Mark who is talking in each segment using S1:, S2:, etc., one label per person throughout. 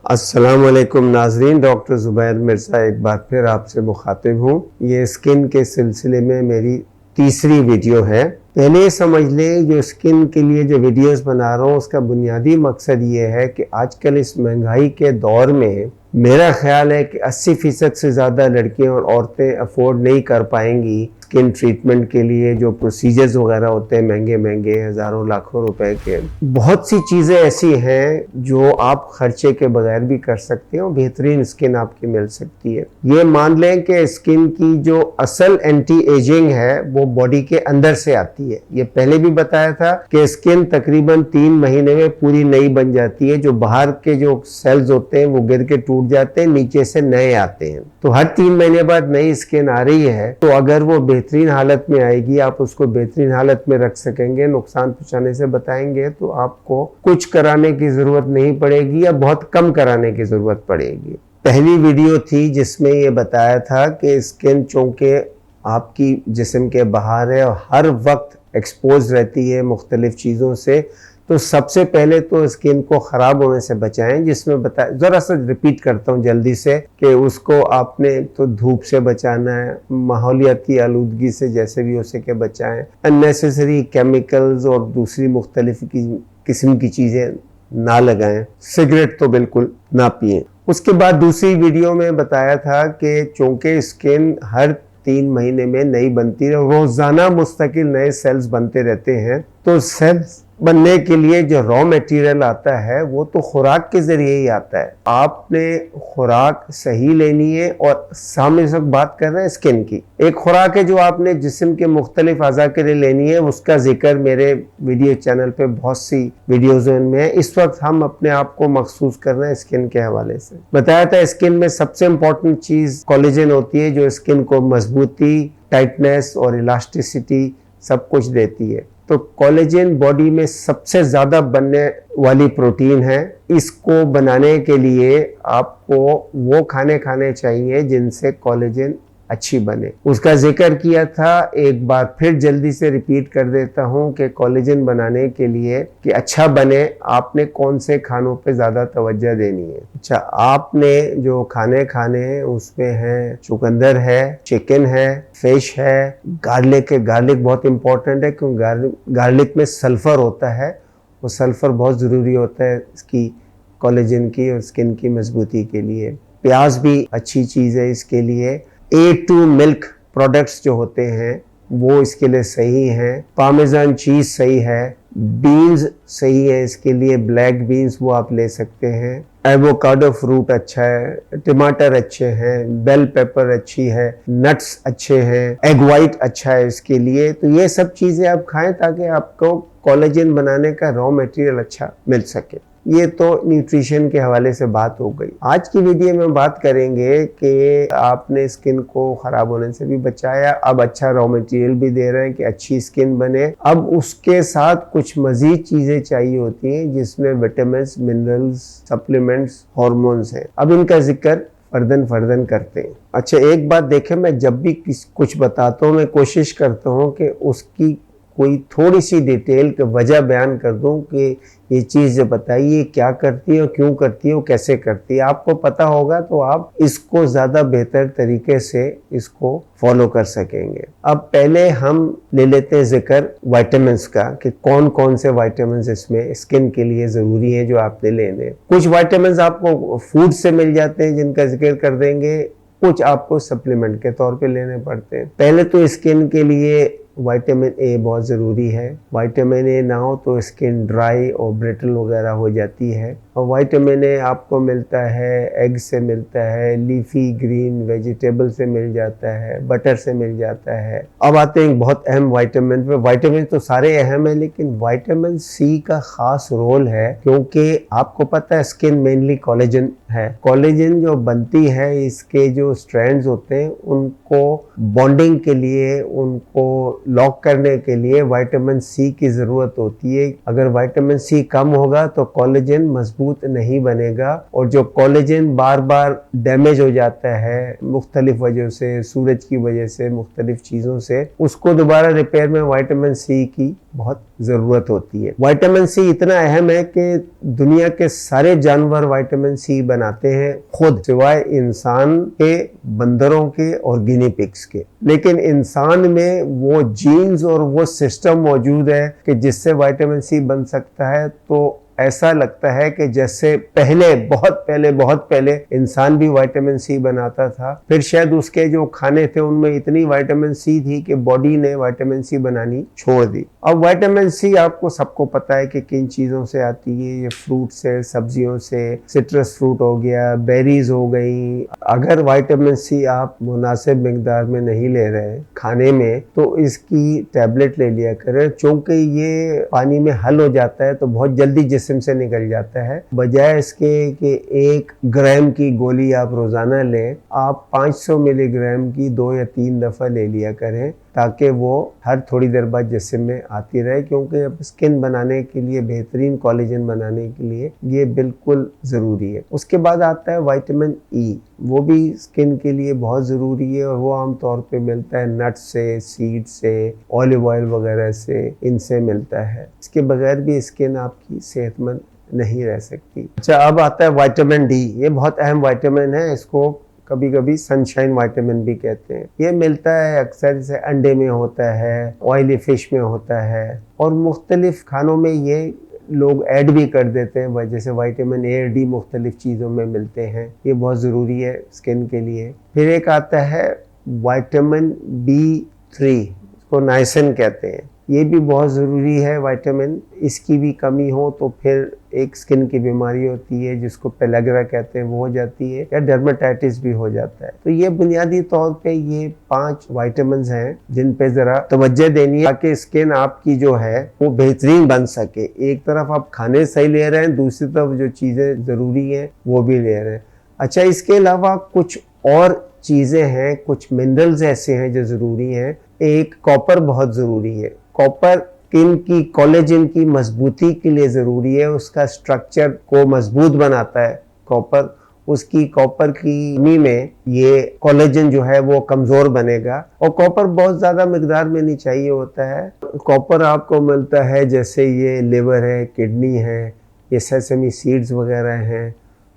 S1: अस्सलामुअलैकुम नाजरीन, डॉक्टर ज़ुबैर मिर्ज़ा एक बार फिर आपसे मुखातिब हूँ। ये स्किन के सिलसिले में मेरी तीसरी वीडियो है। पहले ये समझ लें, जो स्किन के लिए जो वीडियोस बना रहा हूँ उसका बुनियादी मकसद ये है कि आजकल इस महंगाई के दौर में मेरा ख्याल है कि 80% से ज़्यादा लड़कियां और औरतें अफोर्ड नहीं कर पाएंगी स्किन ट्रीटमेंट के लिए जो प्रोसीजर्स वगैरह होते हैं महंगे महंगे हज़ारों लाखों रुपए के। बहुत सी चीज़ें ऐसी हैं जो आप खर्चे के बगैर भी कर सकते हैं और बेहतरीन स्किन आपकी मिल सकती है। ये मान लें कि स्किन की जो असल एंटी एजिंग है वो बॉडी के अंदर से आती है। ये पहले भी बताया था कि स्किन तकरीबन 3 महीने में पूरी नई बन जाती है। जो बाहर के जो सेल्स होते हैं वो गिर के टूट जाते हैं, नीचे से नए आते हैं। तो हर 3 महीने बाद नई स्किन आ रही है, तो अगर वो बेहतरीन हालत में आएगी, आप उसको बेहतरीन हालत में रख सकेंगे, नुकसान पहुंचाने से बताएंगे, तो आपको कुछ कराने की जरूरत नहीं पड़ेगी या बहुत कम कराने की जरूरत पड़ेगी। पहली वीडियो थी जिसमें ये बताया था कि स्किन चूंकि आपकी जिस्म के बाहर है और हर वक्त एक्सपोज रहती है मुख्तलिफ चीज़ों से, तो सबसे पहले तो स्किन को ख़राब होने से बचाएं। जिसमें बताया, ज़रा सा रिपीट करता हूँ जल्दी से, कि उसको आपने तो धूप से बचाना है, माहौलियाती आलूदगी से जैसे भी हो सके बचाएं, अननेसेसरी केमिकल्स और दूसरी मुख्तलिफ किस्म की चीज़ें ना लगाएं, सिगरेट तो बिल्कुल ना पिएं। उसके बाद दूसरी वीडियो में बताया था कि चूँकि स्किन हर 3 महीने में नई बनती है, रोजाना मुस्तकिल नए सेल्स बनते रहते हैं, तो सेल्स बनने के लिए जो रॉ मटेरियल आता है वो तो खुराक के जरिए ही आता है। आपने खुराक सही लेनी है। और सामने इस वक्त बात कर रहे हैं स्किन की। एक खुराक है जो आपने जिस्म के मुख्तलिफ अज़ा के लिए लेनी है, उसका जिक्र मेरे वीडियो चैनल पे बहुत सी वीडियोज में है। इस वक्त हम अपने आप को मखसूस कर रहे हैं स्किन के हवाले से। बताया था स्किन में सबसे इम्पोर्टेंट चीज़ कोलेजन होती है, जो स्किन को मजबूती, टाइटनेस और इलास्टिसिटी सब कुछ देती है। तो कोलेजन बॉडी में सबसे ज़्यादा बनने वाली प्रोटीन है। इसको बनाने के लिए आपको वो खाने चाहिए जिनसे कोलेजन अच्छी बने। उसका जिक्र किया था, एक बार फिर जल्दी से रिपीट कर देता हूँ कि कोलेजन बनाने के लिए कि अच्छा बने, आपने कौन से खानों पे ज़्यादा तवज्जो देनी है। अच्छा, आपने जो खाने हैं उसमें है चुकंदर है, चिकन है, फिश है, गार्लिक है। गार्लिक बहुत इंपॉर्टेंट है क्योंकि गार्लिक में सल्फर होता है। वो सल्फर बहुत ज़रूरी होता है इसकी कोलेजन की और स्किन की मजबूती के लिए। प्याज भी अच्छी चीज़ है इसके लिए। A2 मिल्क प्रोडक्ट्स जो होते हैं वो इसके लिए सही हैं। पार्मेजान चीज़ सही है, बीन्स सही है इसके लिए, ब्लैक बीन्स वो आप ले सकते हैं। एवोकाडो फ्रूट अच्छा है, टमाटर अच्छे हैं, बेल पेपर अच्छी है, नट्स अच्छे हैं, एग वाइट अच्छा है इसके लिए। तो ये सब चीज़ें आप खाएं ताकि आपको कोलेजन बनाने का रॉ मटेरियल अच्छा मिल सके। ये तो न्यूट्रिशन के हवाले से बात हो गई। आज की वीडियो में बात करेंगे कि आपने स्किन को ख़राब होने से भी बचाया, अब अच्छा रॉ मटेरियल भी दे रहे हैं कि अच्छी स्किन बने। अब उसके साथ कुछ मज़ीद चीज़ें चाहिए होती हैं जिसमें विटामिन्स, मिनरल्स, सप्लीमेंट्स, हार्मोन्स हैं। अब इनका जिक्र फर्दन करते हैं। अच्छा, एक बात देखें, मैं जब भी कुछ बताता हूँ मैं कोशिश करता हूँ कि उसकी कोई थोड़ी सी डिटेल की वजह बयान कर दूं कि ये चीज़ बताइए क्या करती है और क्यों करती है और कैसे करती है। आपको पता होगा तो आप इसको ज़्यादा बेहतर तरीके से इसको फॉलो कर सकेंगे। अब पहले हम ले लेते हैं जिक्र वाइटामिन्स का कि कौन कौन से वाइटामिन्स इसमें स्किन के लिए ज़रूरी हैं जो आपने लेने। कुछ वाइटामिन्स आपको फूड से मिल जाते हैं जिनका जिक्र कर देंगे, कुछ आपको सप्लीमेंट के तौर पे लेने पड़ते हैं। पहले तो स्किन के लिए विटामिन ए बहुत ज़रूरी है। विटामिन ए ना हो तो स्किन ड्राई और ब्रिटल वगैरह हो जाती है। और विटामिन ए आपको मिलता है एग से मिलता है, लीफी ग्रीन वेजिटेबल से मिल जाता है, बटर से मिल जाता है। अब आते हैं बहुत अहम विटामिन पे। विटामिन तो सारे अहम है लेकिन विटामिन सी का ख़ास रोल है क्योंकि आपको पता है स्किन मेनली कोलेजन है। कोलेजन जो बनती है, इसके जो स्ट्रैंड्स होते हैं उनको बॉन्डिंग के लिए, उनको लॉक करने के लिए विटामिन सी की ज़रूरत होती है। अगर विटामिन सी कम होगा तो कोलेजन मजबूत नहीं बनेगा और जो कोलेजन बार बार डैमेज हो जाता है मुख्तलिफ वजह से, सूरज की वजह से, मुख्तलिफ चीज़ों से, उसको दोबारा रिपेयर में विटामिन सी की बहुत ज़रूरत होती है। विटामिन सी इतना अहम है कि दुनिया के सारे जानवर विटामिन सी बनाते हैं खुद, सिवाय इंसान के, बंदरों के और गिनी पिग्स के। लेकिन इंसान में वो जीन्स और वो सिस्टम मौजूद है कि जिससे विटामिन सी बन सकता है। तो ऐसा लगता है कि जैसे पहले, बहुत पहले इंसान भी विटामिन सी बनाता था, फिर शायद उसके जो खाने थे उनमें इतनी विटामिन सी थी कि बॉडी ने विटामिन सी बनानी छोड़ दी। अब विटामिन सी आपको सबको पता है कि किन चीज़ों से आती है। ये फ्रूट से, सब्जियों से, सिट्रस फ्रूट हो गया, बेरीज हो गई। अगर विटामिन सी आप मुनासिब मिकदार में नहीं ले रहे खाने में, तो इसकी टैबलेट ले लिया करें। चूंकि ये पानी में हल हो जाता है तो बहुत जल्दी जिस्म से निकल जाता है। बजाय इसके कि 1 ग्राम की गोली आप रोजाना लें, आप 500 मिलीग्राम की 2 या 3 दफा ले लिया करें, ताकि वो हर थोड़ी देर बाद जिस्म में आती रहे। क्योंकि अब स्किन बनाने के लिए, बेहतरीन कोलेजन बनाने के लिए ये बिल्कुल ज़रूरी है। उसके बाद आता है विटामिन ई, वो भी स्किन के लिए बहुत ज़रूरी है और वो आमतौर पे मिलता है नट्स से, सीड से, ऑलिव ऑयल वगैरह से, इनसे मिलता है। इसके बगैर भी स्किन आपकी सेहतमंद नहीं रह सकती। अच्छा, अब आता है विटामिन डी। ये बहुत अहम विटामिन है, इसको कभी कभी सनशाइन विटामिन भी कहते हैं। ये मिलता है अक्सर, जैसे अंडे में होता है, ऑयली फिश में होता है, और मुख्तलिफ खानों में ये लोग ऐड भी कर देते हैं। जैसे विटामिन ए और डी मुख्तलिफ चीज़ों में मिलते हैं। ये बहुत ज़रूरी है स्किन के लिए। फिर एक आता है विटामिन B3, इसको नाइसिन कहते हैं। ये भी बहुत ज़रूरी है विटामिन। इसकी भी कमी हो तो फिर एक स्किन की बीमारी होती है जिसको पेलाग्रा कहते हैं, वो हो जाती है, या डर्मेटाइटिस भी हो जाता है। तो ये बुनियादी तौर पे ये 5 विटामिन्स हैं जिन पे ज़रा तवज्जो देनी है, ताकि स्किन आपकी जो है वो बेहतरीन बन सके। एक तरफ आप खाने सही ले रहे हैं, दूसरी तरफ जो चीज़ें ज़रूरी हैं वो भी ले रहे हैं। अच्छा, इसके अलावा कुछ और चीज़ें हैं, कुछ मिनरल्स ऐसे हैं जो ज़रूरी हैं। एक कॉपर बहुत ज़रूरी है। कॉपर स्किन की, कोलेजन की मजबूती के लिए ज़रूरी है। उसका स्ट्रक्चर को मजबूत बनाता है कॉपर। उसकी कॉपर की कमी में ये कोलेजन जो है वो कमज़ोर बनेगा। और कॉपर बहुत ज़्यादा मिकदार में नहीं चाहिए होता है। कॉपर आपको मिलता है जैसे ये लिवर है, किडनी है, ये सेसमी सीड्स वगैरह हैं,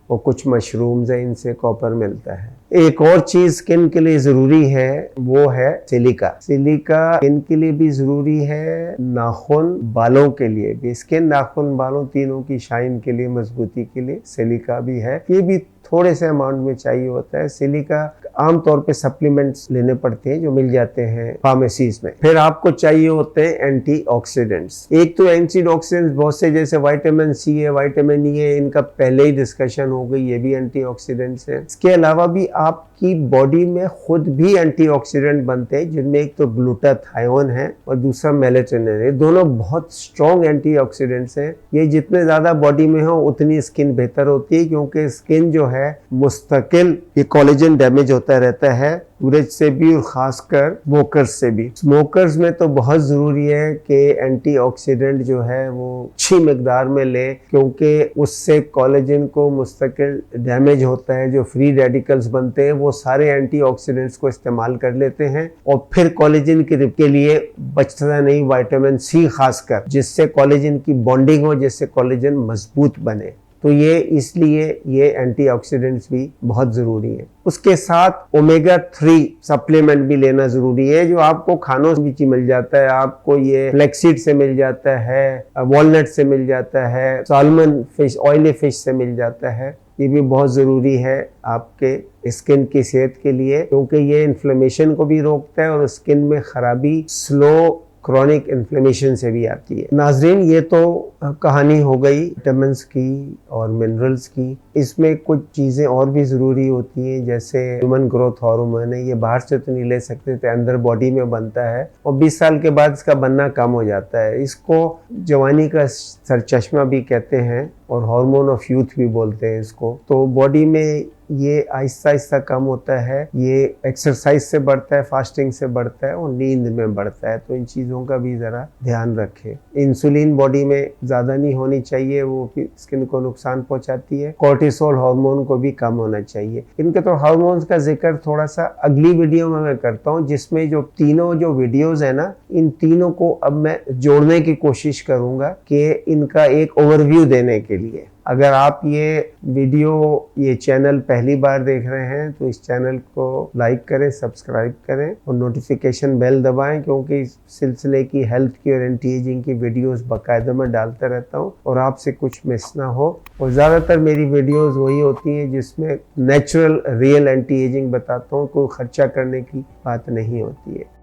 S1: और कुछ मशरूम्स हैं, इनसे कॉपर मिलता है। एक और चीज़ स्किन के लिए ज़रूरी है, वो है सिलिका। सिलिका स्किन के लिए भी ज़रूरी है, नाखून, बालों के लिए भी। स्किन, नाखून, बालों तीनों की शाइन के लिए, मजबूती के लिए सिलिका भी है। ये भी थोड़े से अमाउंट में चाहिए होता है। सिलिका आमतौर पे सप्लीमेंट्स लेने पड़ते हैं जो मिल जाते हैं फार्मेसीज में। फिर आपको चाहिए होते हैं एंटीऑक्सीडेंट्स। एक तो एंटीऑक्सीडेंट्स बहुत से, जैसे विटामिन सी है, विटामिन ई है, इनका पहले ही डिस्कशन हो गई, ये भी एंटीऑक्सीडेंट्स हैं। इसके अलावा भी आपकी बॉडी में खुद भी एंटीऑक्सीडेंट बनते हैं, जिनमें एक तो ग्लूटाथायोन है और दूसरा मेलेटोनिन है। दोनों बहुत स्ट्रॉन्ग एंटीऑक्सीडेंट्स हैं। ये जितने ज़्यादा बॉडी में हो उतनी स्किन बेहतर होती है, क्योंकि स्किन जो है मुस्तकिल ये कोलेजन डैमेज होता रहता है, सूरज से भी और खासकर स्मोकर्स से भी। स्मोकर्स में तो बहुत ज़रूरी है कि एंटीऑक्सीडेंट जो है वो अच्छी मिकदार में लें, क्योंकि उससे कोलेजन को मुस्तकिल डैमेज होता है। जो फ्री रेडिकल्स बनते हैं वो सारे एंटीऑक्सीडेंट्स को इस्तेमाल कर लेते हैं, और फिर कोलेजन के लिए बचता नहीं विटामिन सी खासकर, जिससे कोलेजन की बॉन्डिंग हो, जिससे कोलेजन मजबूत बने। तो ये इसलिए ये एंटीऑक्सीडेंट्स भी बहुत ज़रूरी है। उसके साथ ओमेगा 3 सप्लीमेंट भी लेना ज़रूरी है, जो आपको खानों से भी मिल जाता है। आपको ये फ्लैक्सीड से मिल जाता है, वॉलनट से मिल जाता है, साल्मन फिश, ऑयली फिश से मिल जाता है। ये भी बहुत ज़रूरी है आपके स्किन की सेहत के लिए, क्योंकि ये इन्फ्लेमेशन को भी रोकता है और स्किन में ख़राबी, स्लो क्रॉनिक इन्फ्लेमेशन से भी आती है। नाजरीन, ये तो कहानी हो गई विटामिन्स की और मिनरल्स की। इसमें कुछ चीज़ें और भी ज़रूरी होती हैं, जैसे ह्यूमन ग्रोथ हार्मोन है। ये बाहर से तो नहीं ले सकते थे, अंदर बॉडी में बनता है और 20 साल के बाद इसका बनना कम हो जाता है। इसको जवानी का सरचश्मा भी कहते हैं और हार्मोन ऑफ यूथ भी बोलते हैं इसको। तो बॉडी में ये आहिस्ता आहिस्ता कम होता है। ये एक्सरसाइज से बढ़ता है, फास्टिंग से बढ़ता है और नींद में बढ़ता है। तो इन चीज़ों का भी ज़रा ध्यान रखें। इंसुलिन बॉडी में ज़्यादा नहीं होनी चाहिए, वो स्किन को नुकसान पहुंचाती है। कोर्टिसोल हार्मोन को भी कम होना चाहिए। इनके तो हार्मोन्स का जिक्र थोड़ा सा अगली वीडियो में मैं करता हूँ, जिसमें जो तीनों जो वीडियोज़ है ना, इन तीनों को अब मैं जोड़ने की कोशिश करूँगा कि इनका एक ओवरव्यू देने के लिए। अगर आप ये चैनल पहली बार देख रहे हैं तो इस चैनल को लाइक करें, सब्सक्राइब करें और नोटिफिकेशन बेल दबाएं, क्योंकि इस सिलसिले की हेल्थ की और एंटी एजिंग की वीडियोस बाकायदा मैं डालता रहता हूं और आपसे कुछ मिस ना हो। और ज़्यादातर मेरी वीडियोस वही होती हैं जिसमें नेचुरल रियल एंटी एजिंग बताता हूँ, कोई खर्चा करने की बात नहीं होती है।